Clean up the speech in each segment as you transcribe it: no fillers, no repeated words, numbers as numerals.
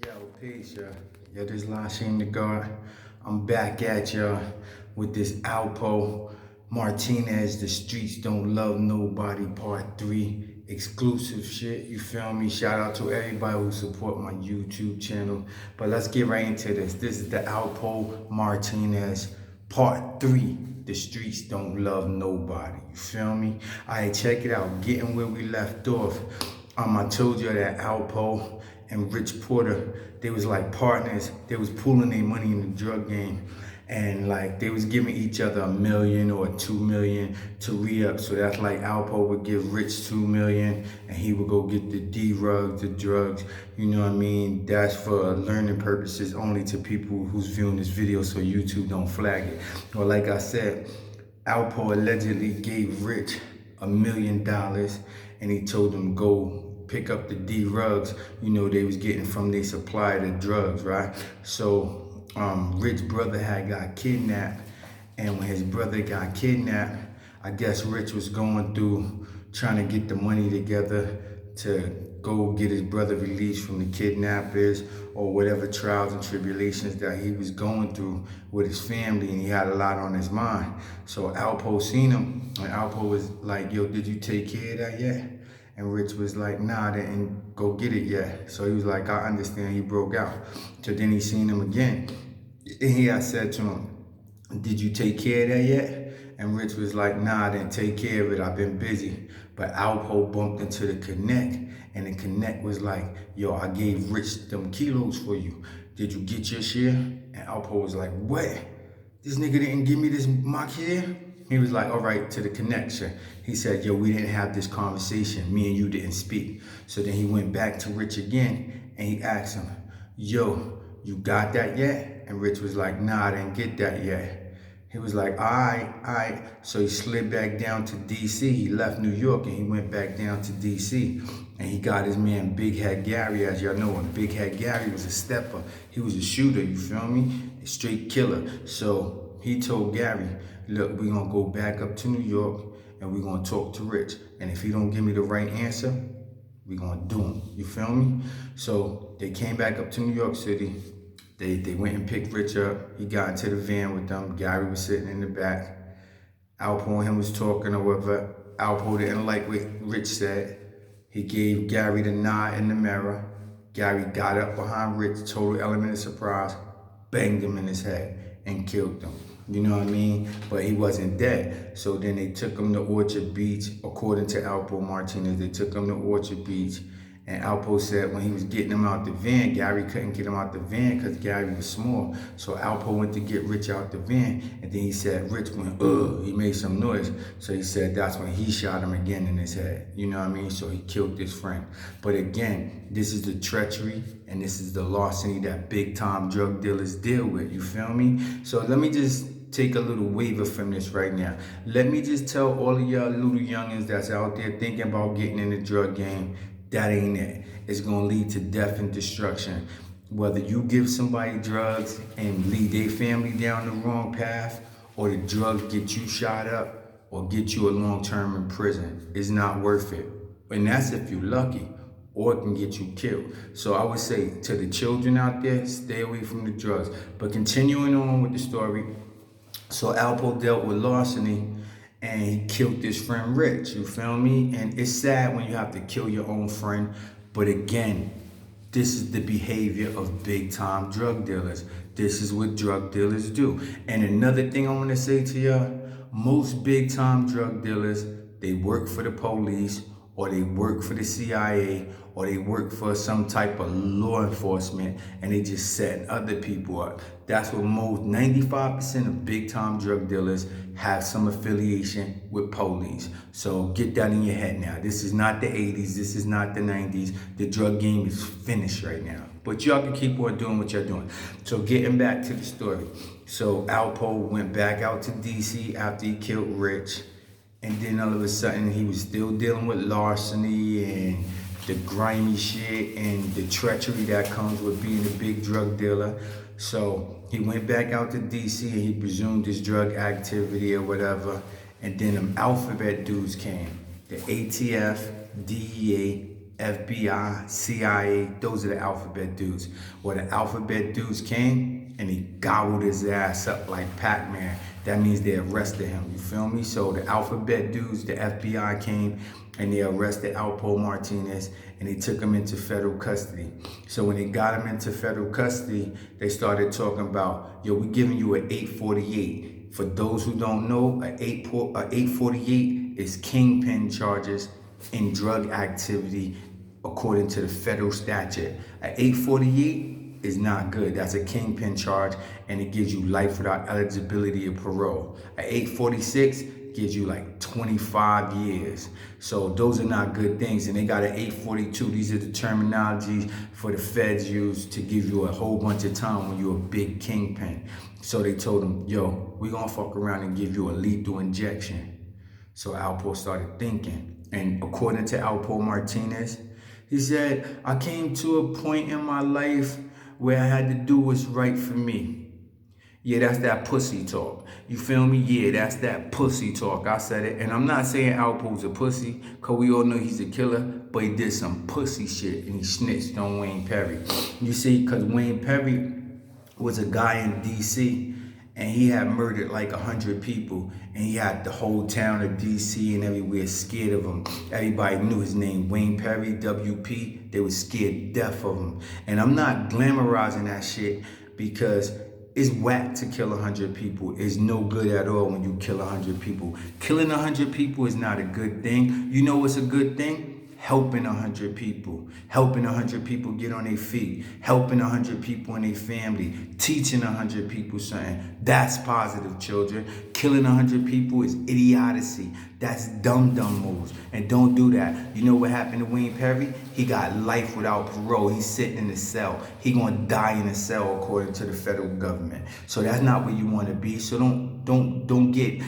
Yo, peace, y'all. Yo, this LASHEIM the God. I'm back at y'all with this Alpo Martinez, The Streets Don't Love Nobody, Part 3. Exclusive shit, you feel me? Shout out to everybody who support my YouTube channel. But let's get right into this. This is the Alpo Martinez, Part 3. The Streets Don't Love Nobody. You feel me? Alright, check it out. Getting where we left off. I told you that Alpo and Rich Porter, they was like partners. They was pooling their money in the drug game. And like they was giving each other $1 million or $2 million to re-up. So that's like Alpo would give Rich $2 million and he would go get the D-rugs, the drugs. You know what I mean? That's for learning purposes only to people who's viewing this video so YouTube don't flag it. Well, like I said, Alpo allegedly gave Rich $1 million and he told him go pick up the D-rugs, you know, they was getting from their supply of the drugs, right? So Rich's brother had got kidnapped, and when his brother got kidnapped, I guess Rich was going through trying to get the money together to go get his brother released from the kidnappers or whatever trials and tribulations that he was going through with his family, and he had a lot on his mind. So Alpo seen him, and Alpo was like, yo, did you take care of that yet? And Rich was like, nah, I didn't go get it yet. So he was like, I understand. He broke out. So then he seen him again. And he had said to him, did you take care of that yet? And Rich was like, nah, I didn't take care of it. I've been busy. But Alpo bumped into the Connect. And the Connect was like, yo, I gave Rich them kilos for you. Did you get your share? And Alpo was like, what? This nigga didn't give me this my share? He was like, all right, to the connection. He said, yo, we didn't have this conversation. Me and you didn't speak. So then he went back to Rich again and he asked him, yo, you got that yet? And Rich was like, nah, I didn't get that yet. He was like, all right. So he slid back down to DC. He left New York and he went back down to DC. And he got his man Big Head Gary, as y'all know him. Big Head Gary was a stepper. He was a shooter, you feel me? A straight killer. So he told Gary, look, we're gonna go back up to New York and we're gonna talk to Rich. And if he don't give me the right answer, we're gonna do him, you feel me? So they came back up to New York City. They went and picked Rich up. He got into the van with them. Gary was sitting in the back. Alpo and him was talking or whatever. Alpo didn't like what Rich said. He gave Gary the nod in the mirror. Gary got up behind Rich, total element of surprise, banged him in his head and killed him. You know what I mean? But he wasn't dead. So then they took him to Orchard Beach. According to Alpo Martinez, they took him to Orchard Beach. And Alpo said when he was getting him out the van, Gary couldn't get him out the van because Gary was small. So Alpo went to get Rich out the van. And then he said Rich went, ugh, he made some noise. So he said that's when he shot him again in his head. You know what I mean? So he killed his friend. But again, this is the treachery and this is the larceny that big time drug dealers deal with. You feel me? So let me just take a little waiver from this right now. Let me just tell all of y'all little youngins that's out there thinking about getting in the drug game, that ain't it. It's gonna lead to death and destruction. Whether you give somebody drugs and lead their family down the wrong path, or the drugs get you shot up, or get you a long term in prison, it's not worth it. And that's if you're lucky, or it can get you killed. So I would say to the children out there, stay away from the drugs. But continuing on with the story, so Alpo dealt with larceny and he killed his friend Rich, you feel me? And it's sad when you have to kill your own friend, but again, this is the behavior of big time drug dealers. This is what drug dealers do. And another thing I wanna say to y'all, most big time drug dealers, they work for the police, or they work for the CIA, or they work for some type of law enforcement, and they just setting other people up. That's what most 95% of big time drug dealers have some affiliation with police. So get that in your head now. This is not the 80s, this is not the 90s. The drug game is finished right now. But y'all can keep on doing what you're doing. So getting back to the story. So Alpo went back out to DC after he killed Rich. And then all of a sudden, he was still dealing with larceny and the grimy shit and the treachery that comes with being a big drug dealer. So he went back out to DC and he resumed his drug activity or whatever. And then them alphabet dudes came. The ATF, DEA, FBI, CIA, those are the alphabet dudes. Well, the alphabet dudes came and they gobbled his ass up like Pac-Man. That means they arrested him, you feel me? So the alphabet dudes, the FBI came and they arrested Alpo Martinez and they took him into federal custody. So when they got him into federal custody, they started talking about, yo, we're giving you an 848. For those who don't know, an 848 is kingpin charges in drug activity according to the federal statute. An 848 is not good. That's a kingpin charge and it gives you life without eligibility of parole. An 846 gives you like 25 years. So those are not good things. And they got an 842. These are the terminologies for the feds use to give you a whole bunch of time when you're a big kingpin. So they told him, yo, we're gonna fuck around and give you a lethal injection. So Alpo started thinking. And according to Alpo Martinez, he said, I came to a point in my life where I had to do what's right for me. Yeah, that's that pussy talk. You feel me? Yeah, that's that pussy talk. I said it. And I'm not saying Alpo's a pussy, because we all know he's a killer, but he did some pussy shit and he snitched on Wayne Perry. You see, because Wayne Perry was a guy in D.C., and he had murdered like 100 people, and he had the whole town of DC and everywhere scared of him. Everybody knew his name, Wayne Perry, WP. They were scared death of him. And I'm not glamorizing that shit because it's whack to kill 100 people. It's no good at all when you kill 100 people. Killing 100 people is not a good thing. You know what's a good thing? Helping 100 people. Helping 100 people get on their feet. Helping 100 people in their family. Teaching 100 people something. That's positive, children. Killing 100 people is idiocy. That's dumb moves. And don't do that. You know what happened to Wayne Perry? He got life without parole. He's sitting in a cell. He gonna die in a cell according to the federal government. So that's not where you want to be. So don't get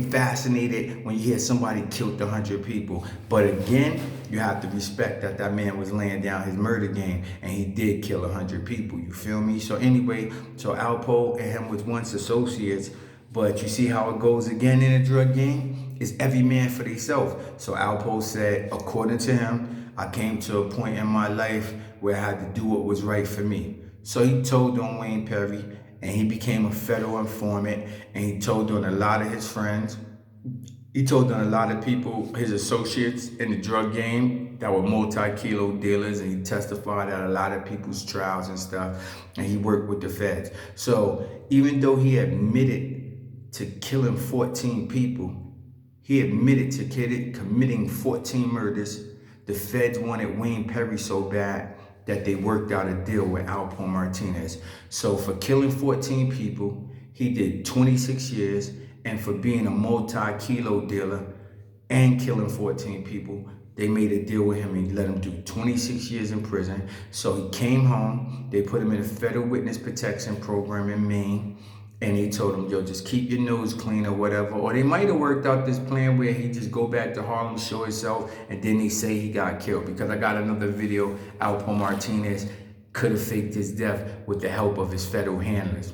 fascinated when you hear somebody killed 100 people. But again, you have to respect that that man was laying down his murder game and he did kill 100 people, you feel me? So anyway, so Alpo and him was once associates, but you see how it goes again in a drug game? It's every man for themselves. So Alpo said, according to him, I came to a point in my life where I had to do what was right for me. So he told on Wayne Perry, and he became a federal informant, and he told on a lot of his friends. He told on a lot of people, his associates in the drug game that were multi-kilo dealers, and he testified at a lot of people's trials and stuff, and he worked with the feds. So even though he admitted to killing 14 people, he admitted to committing 14 murders, the feds wanted Wayne Perry so bad that they worked out a deal with Alpo Martinez. So for killing 14 people, he did 26 years, and for being a multi-kilo dealer and killing 14 people, they made a deal with him and let him do 26 years in prison. So he came home, they put him in a federal witness protection program in Maine, and they told him, yo, just keep your nose clean or whatever. Or they might have worked out this plan where he just go back to Harlem, show himself, and then they say he got killed. Because I got another video, Alpo Martinez could have faked his death with the help of his federal handlers.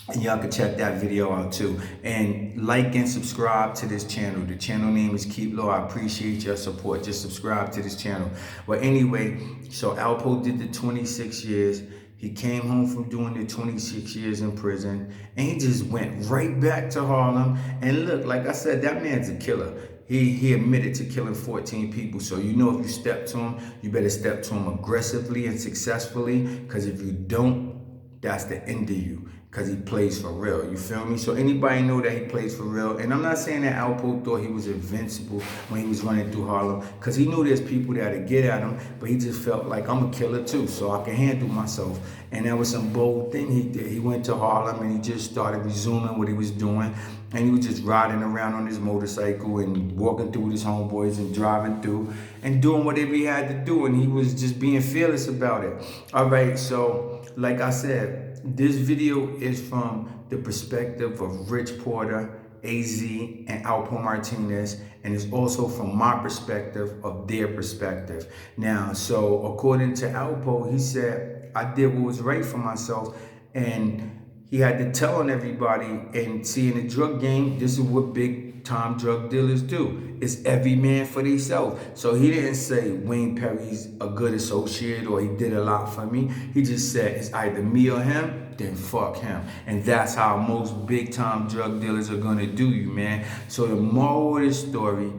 And y'all can check that video out too. And like and subscribe to this channel. The channel name is Keep Low. I appreciate your support. Just subscribe to this channel. But anyway, so Alpo did the 26 years. He came home from doing the 26 years in prison, and he just went right back to Harlem. And look, like I said, that man's a killer. He admitted to killing 14 people. So you know, if you step to him, you better step to him aggressively and successfully, because if you don't, that's the end of you. Because he plays for real, you feel me? So anybody know that he plays for real. And I'm not saying that Alpo thought he was invincible when he was running through Harlem, because he knew there's people that'd get at him, but he just felt like, I'm a killer too, so I can handle myself. And that was some bold thing he did. He went to Harlem and he just started resuming what he was doing. And he was just riding around on his motorcycle and walking through with his homeboys and driving through and doing whatever he had to do. And he was just being fearless about it. All right, so like I said, this video is from the perspective of Rich Porter, AZ, and Alpo Martinez, and it's also from my perspective of their perspective. Now, so according to Alpo, he said, I did what was right for myself, and he had to tell on everybody. And see, in the drug game, this is what big time drug dealers do. It's every man for themselves. So he didn't say Wayne Perry's a good associate or he did a lot for me. He just said it's either me or him, then fuck him. And that's how most big time drug dealers are gonna do you, man. So the moral of the story,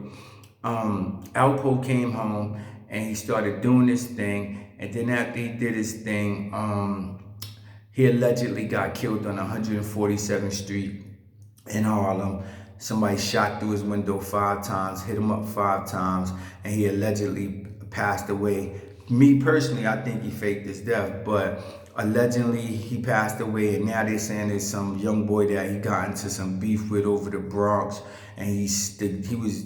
Alpo came home and he started doing this thing. And then after he did his thing, he allegedly got killed on 147th Street in Harlem. Somebody shot through his window 5 times, hit him up 5 times, and he allegedly passed away. Me personally, I think he faked his death, but allegedly he passed away, and now they're saying there's some young boy that he got into some beef with over the Bronx, and he was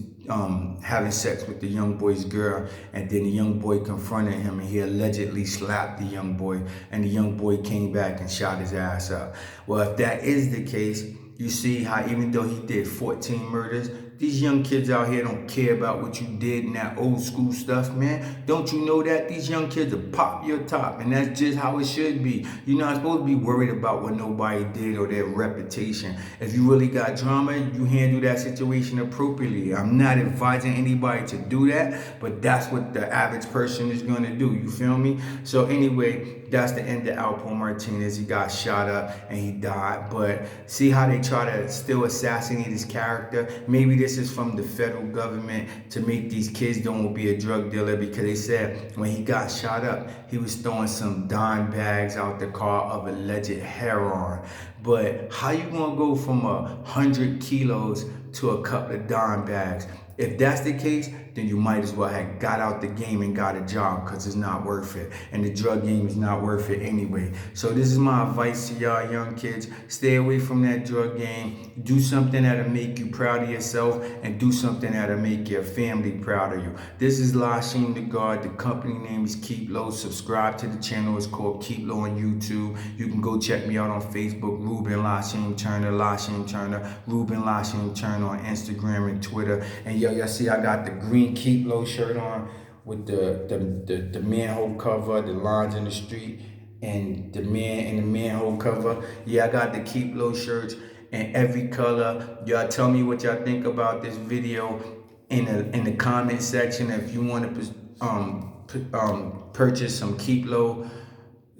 having sex with the young boy's girl, and then the young boy confronted him and he allegedly slapped the young boy, and the young boy came back and shot his ass up. Well, if that is the case, you see how even though he did 14 murders, these young kids out here don't care about what you did in that old school stuff, man. Don't you know that? These young kids will pop your top, and that's just how it should be. You're not supposed to be worried about what nobody did or their reputation. If you really got drama, you handle that situation appropriately. I'm not advising anybody to do that, but that's what the average person is going to do. You feel me? So anyway, that's the end of Alpo Martinez. He got shot up and he died. But see how they try to still assassinate his character? Maybe this is from the federal government to make these kids don't be a drug dealer, because they said when he got shot up, he was throwing some dime bags out the car of alleged heroin. But how you gonna go from 100 kilos to a couple of dime bags? If that's the case, then you might as well have got out the game and got a job, because it's not worth it. And the drug game is not worth it anyway. So this is my advice to y'all young kids. Stay away from that drug game. Do something that'll make you proud of yourself, and do something that'll make your family proud of you. This is LASHEIM the God. The company name is Keep Low. Subscribe to the channel. It's called Keep Low on YouTube. You can go check me out on Facebook, RUBEN LASHEIM Turner, LASHEIM Turner, RUBEN LASHEIM Turner on Instagram and Twitter. And y'all see I got the green Keep Low shirt on with the manhole cover, the lines in the street, and the man in the manhole cover. Yeah, I got the Keep Low shirts in every color. Y'all tell me what y'all think about this video in the comment section. If you want to purchase some Keep Low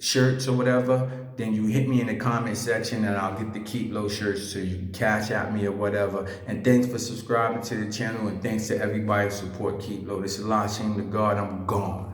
shirts or whatever, then you hit me in the comment section and I'll get the Keep Low shirts, so you can cash at me or whatever. And thanks for subscribing to the channel, and thanks to everybody who support Keep Low. This is LASHEIM the God. I'm gone.